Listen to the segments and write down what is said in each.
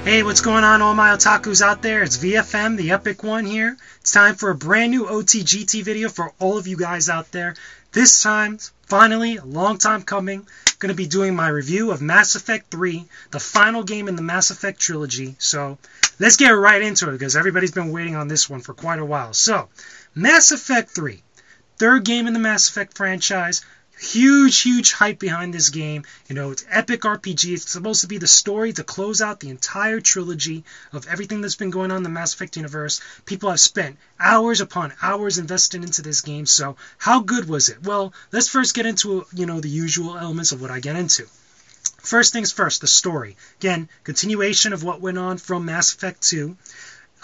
Hey, what's going on, all my otakus out there? It's VFM, the Epic One here. It's time for a brand new OTGT video for all of you guys out there. This time, finally, a long time coming, going to be doing my review of Mass Effect 3, the final game in the Mass Effect trilogy. So, let's get right into it, because everybody's been waiting on this one for quite a while. So, Mass Effect 3, third game in the Mass Effect franchise. Huge hype behind this game. You know, it's epic RPG. It's supposed to be the story to close out the entire trilogy of everything that's been going on in the Mass Effect universe. People have spent hours upon hours invested into this game. So how good was it? Well, let's first get into, the usual elements of what I get into. First things first, the story. Again, continuation of what went on from Mass Effect 2.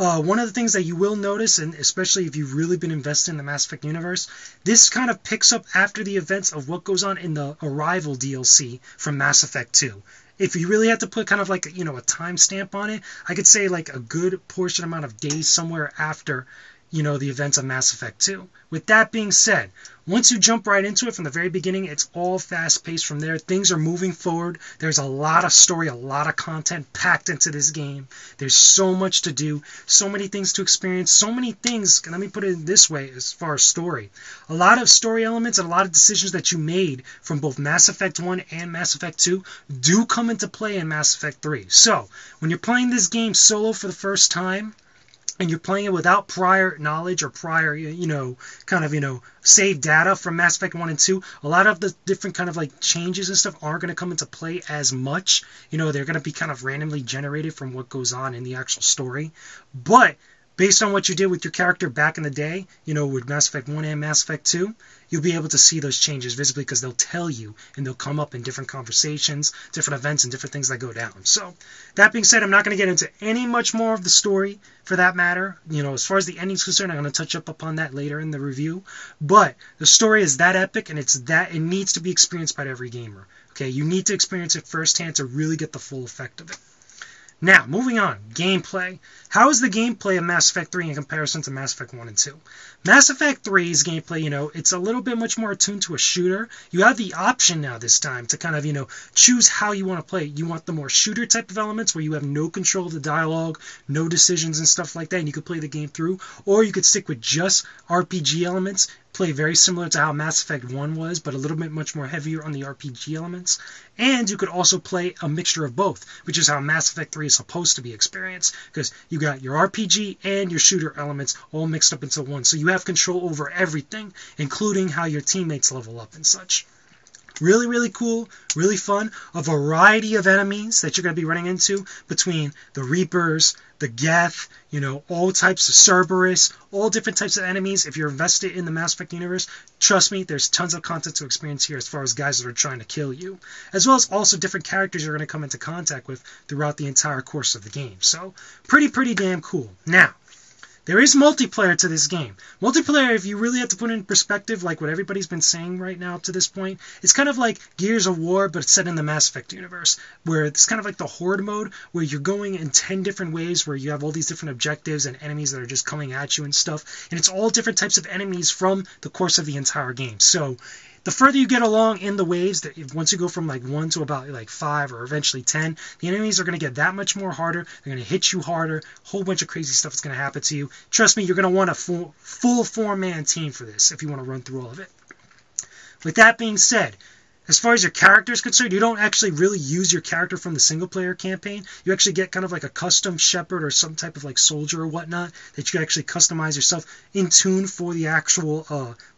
One of the things that you will notice, and especially if you've really been invested in the Mass Effect universe, this kind of picks up after the events of what goes on in the Arrival DLC from Mass Effect 2. If you really had to put kind of like, a timestamp on it, I could say like a good portion amount of days somewhere after, the events of Mass Effect 2. With that being said, once you jump right into it from the very beginning, it's all fast-paced from there. Things are moving forward. There's a lot of story, a lot of content packed into this game. There's so much to do, so many things to experience, so many things, let me put it this way as far as story. A lot of story elements and a lot of decisions that you made from both Mass Effect 1 and Mass Effect 2 do come into play in Mass Effect 3. So, when you're playing this game solo for the first time, and you're playing it without prior knowledge or prior, saved data from Mass Effect 1 and 2, a lot of the different kind of like changes and stuff aren't going to come into play as much. They're going to be kind of randomly generated from what goes on in the actual story. But based on what you did with your character back in the day, with Mass Effect 1 and Mass Effect 2, you'll be able to see those changes visibly because they'll tell you and they'll come up in different conversations, different events, and different things that go down. So, that being said, I'm not going to get into any much more of the story for that matter. As far as the ending's concerned, I'm going to touch up upon that later in the review. But the story is that epic, and it needs to be experienced by every gamer. Okay, you need to experience it firsthand to really get the full effect of it. Now, moving on, gameplay. How is the gameplay of Mass Effect 3 in comparison to Mass Effect 1 and 2? Mass Effect 3's gameplay, it's a little bit much more attuned to a shooter. You have the option now this time to kind of, choose how you want to play. You want the more shooter type of elements where you have no control of the dialogue, no decisions and stuff like that, and you could play the game through. Or you could stick with just RPG elements, play very similar to how Mass Effect 1 was, but a little bit much more heavier on the RPG elements. And you could also play a mixture of both, which is how Mass Effect 3 is supposed to be experienced, because you got your RPG and your shooter elements all mixed up into one. So you have control over everything, including how your teammates level up and such. Really cool, really fun. A variety of enemies that you're going to be running into between the Reapers, the Geth, all types of Cerberus, all different types of enemies. If you're invested in the Mass Effect universe, trust me, there's tons of content to experience here as far as guys that are trying to kill you, as well as also different characters you're going to come into contact with throughout the entire course of the game. So, pretty damn cool. Now, there is multiplayer to this game. Multiplayer, if you really have to put it in perspective, like what everybody's been saying right now up to this point, it's kind of like Gears of War, but it's set in the Mass Effect universe, where it's kind of like the Horde mode, where you're going in 10 different ways, where you have all these different objectives and enemies that are just coming at you and stuff, and it's all different types of enemies from the course of the entire game. So, the further you get along in the waves, once you go from like 1 to about like 5 or eventually 10, the enemies are going to get that much more harder. They're going to hit you harder. A whole bunch of crazy stuff is going to happen to you. Trust me, you're going to want a full 4-man team for this if you want to run through all of it. With that being said, as far as your character is concerned, you don't actually really use your character from the single-player campaign. You actually get kind of like a custom shepherd or some type of like soldier or whatnot that you can actually customize yourself in tune for the actual,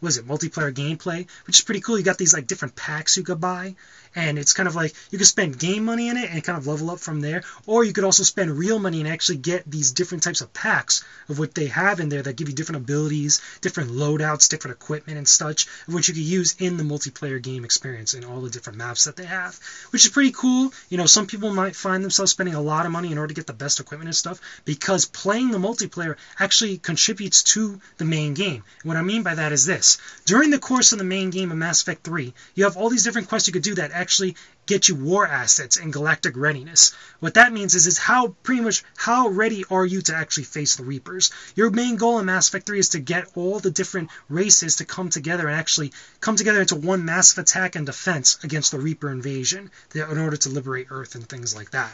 multiplayer gameplay, which is pretty cool. You got these like different packs you could buy, and it's kind of like you can spend game money in it and kind of level up from there, or you could also spend real money and actually get these different types of packs of what they have in there that give you different abilities, different loadouts, different equipment and such, of which you could use in the multiplayer game experience and all the different maps that they have, which is pretty cool. Some people might find themselves spending a lot of money in order to get the best equipment and stuff, because playing the multiplayer actually contributes to the main game. And what I mean by that is this: during the course of the main game of Mass Effect 3, you have all these different quests you could do that actually get you war assets and galactic readiness. What that means is how ready are you to actually face the Reapers. Your main goal in Mass Effect 3 is to get all the different races to come together and actually come together into one massive attack and defense against the Reaper invasion in order to liberate Earth and things like that.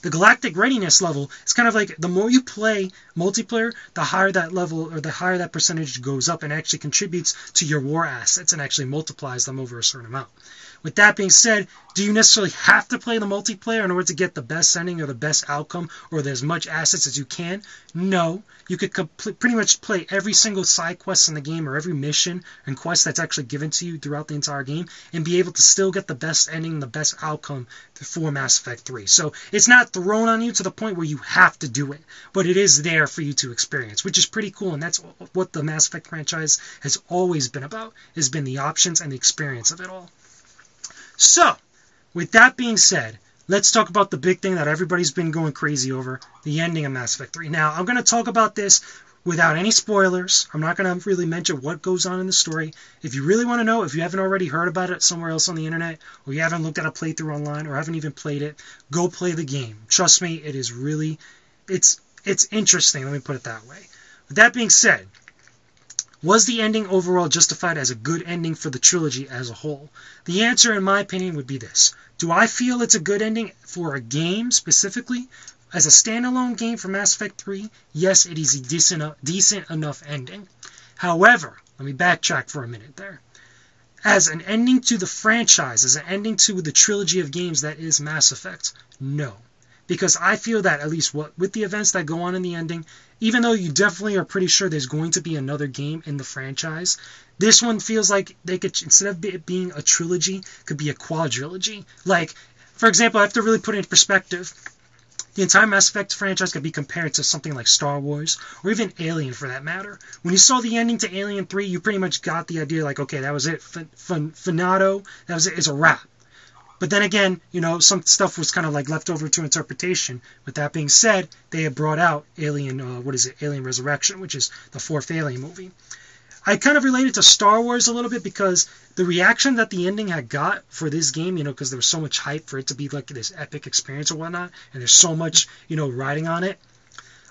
The galactic readiness level is kind of like the more you play multiplayer, the higher that level or the higher that percentage goes up and actually contributes to your war assets and actually multiplies them over a certain amount. With that being said, do you necessarily have to play the multiplayer in order to get the best ending or the best outcome or as much assets as you can? No. You could pretty much play every single side quest in the game or every mission and quest that's actually given to you throughout the entire game and be able to still get the best ending and the best outcome for Mass Effect 3. So it's not thrown on you to the point where you have to do it, but it is there for you to experience, which is pretty cool, and that's what the Mass Effect franchise has always been about, has been the options and the experience of it all. So, with that being said, let's talk about the big thing that everybody's been going crazy over, the ending of Mass Effect 3. Now, I'm going to talk about this without any spoilers. I'm not going to really mention what goes on in the story. If you really want to know, if you haven't already heard about it somewhere else on the internet, or you haven't looked at a playthrough online, or haven't even played it, go play the game. Trust me, it is really, it's interesting, let me put it that way. With that being said, was the ending overall justified as a good ending for the trilogy as a whole? The answer, in my opinion, would be this. Do I feel it's a good ending for a game specifically? As a standalone game for Mass Effect 3, yes, it is a decent enough ending. However, let me backtrack for a minute there. As an ending to the franchise, as an ending to the trilogy of games that is Mass Effect, no. Because I feel that, at least with the events that go on in the ending, even though you definitely are pretty sure there's going to be another game in the franchise, this one feels like they could, instead of it being a trilogy, could be a quadrilogy. Like, for example, I have to really put it into perspective. The entire Mass Effect franchise could be compared to something like Star Wars, or even Alien for that matter. When you saw the ending to Alien 3, you pretty much got the idea like, okay, that was it, finado, that was it, it's a wrap. But then again, you know, some stuff was kind of like left over to interpretation. With that being said, they had brought out Alien, Alien Resurrection, which is the fourth Alien movie. I kind of related to Star Wars a little bit because the reaction that the ending had got for this game, you know, because there was so much hype for it to be like this epic experience or whatnot, and there's so much, you know, riding on it.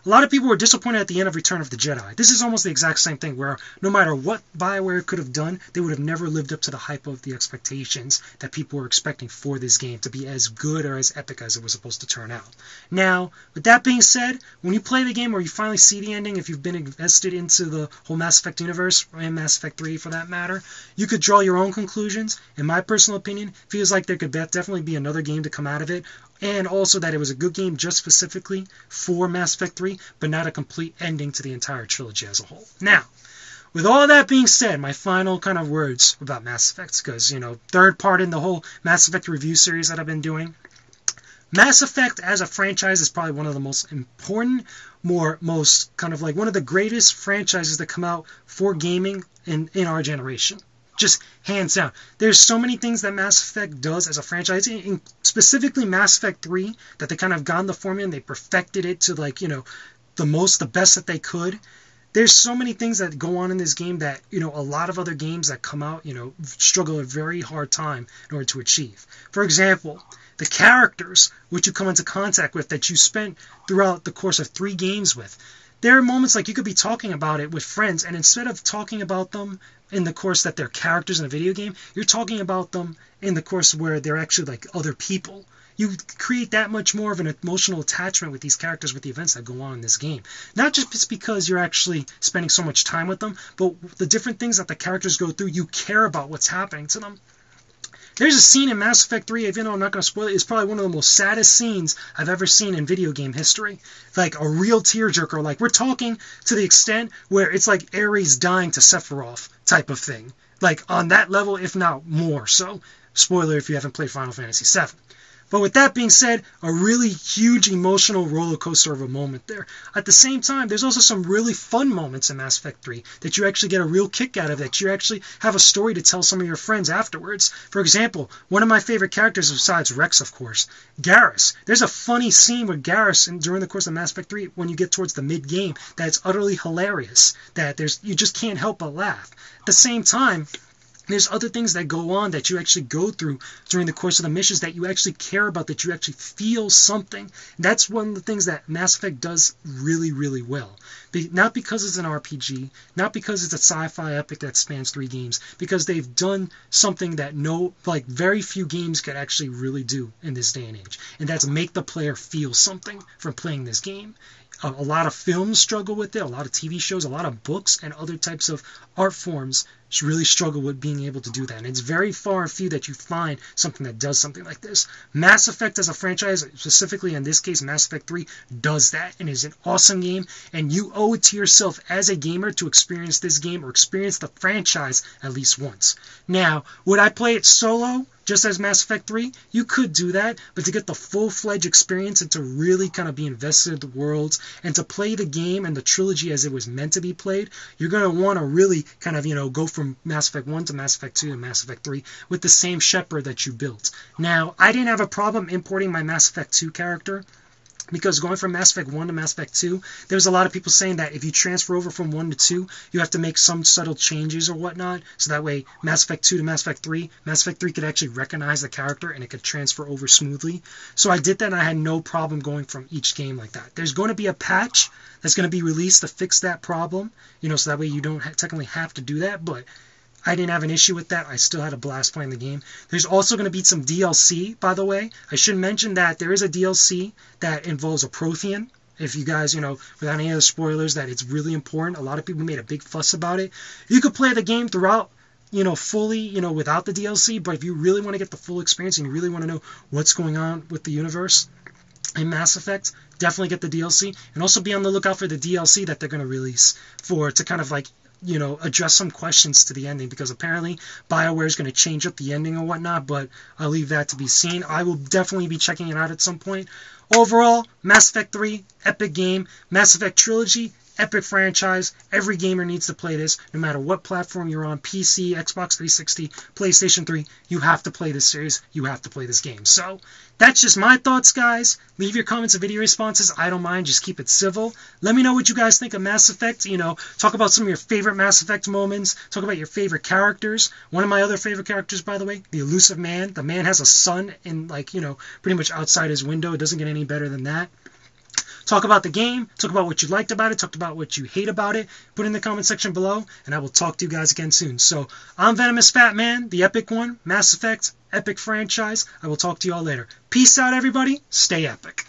A lot of people were disappointed at the end of Return of the Jedi. This is almost the exact same thing where no matter what BioWare could have done, they would have never lived up to the hype of the expectations that people were expecting for this game to be as good or as epic as it was supposed to turn out. Now, with that being said, when you play the game or you finally see the ending, if you've been invested into the whole Mass Effect universe, and Mass Effect 3 for that matter, you could draw your own conclusions. In my personal opinion, feels like there could definitely be another game to come out of it, and also that it was a good game just specifically for Mass Effect 3, but not a complete ending to the entire trilogy as a whole. Now, with all that being said, my final kind of words about Mass Effect, because, you know, third part in the whole Mass Effect review series that I've been doing, Mass Effect as a franchise is probably one of the most important, most kind of like one of the greatest franchises that come out for gaming in our generation. Just hands down. There's so many things that Mass Effect does as a franchise, specifically Mass Effect 3, that they kind of got in the formula and they perfected it to, like, you know, the best that they could. There's so many things that go on in this game that, you know, a lot of other games that come out, you know, struggle a very hard time in order to achieve. For example, the characters which you come into contact with that you spent throughout the course of 3 games with. There are moments like you could be talking about it with friends, and instead of talking about them in the course that they're characters in a video game, you're talking about them in the course where they're actually like other people. You create that much more of an emotional attachment with these characters, with the events that go on in this game. Not just because you're actually spending so much time with them, but the different things that the characters go through, you care about what's happening to them. There's a scene in Mass Effect 3, even though I'm not going to spoil it, it's probably one of the most saddest scenes I've ever seen in video game history. Like a real tearjerker. Like, we're talking to the extent where it's like Ares dying to Sephiroth type of thing. Like, on that level, if not more so. Spoiler if you haven't played Final Fantasy VII. But with that being said, a really huge emotional roller coaster of a moment there. At the same time, there's also some really fun moments in Mass Effect 3 that you actually get a real kick out of, that you actually have a story to tell some of your friends afterwards. For example, one of my favorite characters besides Rex, of course, Garrus. There's a funny scene with Garrus during the course of Mass Effect 3 when you get towards the mid-game that's utterly hilarious, that you just can't help but laugh. At the same time, There's other things that go on that you actually go through during the course of the missions that you actually care about, that you actually feel something. That's one of the things that Mass Effect does really, really well. Not because it's an RPG, not because it's a sci-fi epic that spans 3 games, because they've done something that very few games could actually really do in this day and age. And that's make the player feel something from playing this game. A lot of films struggle with it, a lot of TV shows, a lot of books, and other types of art forms really struggle with being able to do that. And it's very far and few that you find something that does something like this. Mass Effect as a franchise, specifically in this case Mass Effect 3, does that and is an awesome game. And you owe it to yourself as a gamer to experience this game or experience the franchise at least once. Now, would I play it solo? Just as Mass Effect 3, you could do that, but to get the full-fledged experience and to really kind of be invested in the worlds and to play the game and the trilogy as it was meant to be played, you're going to want to really kind of, go from Mass Effect 1 to Mass Effect 2 and Mass Effect 3 with the same Shepard that you built. Now, I didn't have a problem importing my Mass Effect 2 character, because going from Mass Effect 1 to Mass Effect 2, there was a lot of people saying that if you transfer over from 1 to 2, you have to make some subtle changes or whatnot, so that way Mass Effect 2 to Mass Effect 3 could actually recognize the character and it could transfer over smoothly. So I did that and I had no problem going from each game like that. There's going to be a patch that's going to be released to fix that problem, so that way you don't technically have to do that, but I didn't have an issue with that. I still had a blast playing the game. There's also going to be some DLC, by the way. I should mention that there is a DLC that involves a Prothean. If you guys, without any other spoilers, that it's really important. A lot of people made a big fuss about it. You could play the game throughout, fully, without the DLC, but if you really want to get the full experience and you really want to know what's going on with the universe in Mass Effect, definitely get the DLC. And also be on the lookout for the DLC that they're going to release to kind of address some questions to the ending, because apparently BioWare is going to change up the ending or whatnot, but I'll leave that to be seen. I will definitely be checking it out at some point. Overall, Mass Effect 3, epic game. Mass Effect Trilogy, epic franchise. Every gamer needs to play this, no matter what platform you're on, PC, Xbox 360, PlayStation 3. You have to play this series. You have to play this game. So, that's just my thoughts, guys. Leave your comments and video responses. I don't mind. Just keep it civil. Let me know what you guys think of Mass Effect. Talk about some of your favorite Mass Effect moments. Talk about your favorite characters. One of my other favorite characters, by the way, the Elusive Man. The man has a sun in, pretty much outside his window. It doesn't get any better than that. Talk about the game. Talk about what you liked about it. Talk about what you hate about it. Put it in the comment section below, and I will talk to you guys again soon. So, I'm Venomousfatman, the epic one, Mass Effect, epic franchise. I will talk to you all later. Peace out, everybody. Stay epic.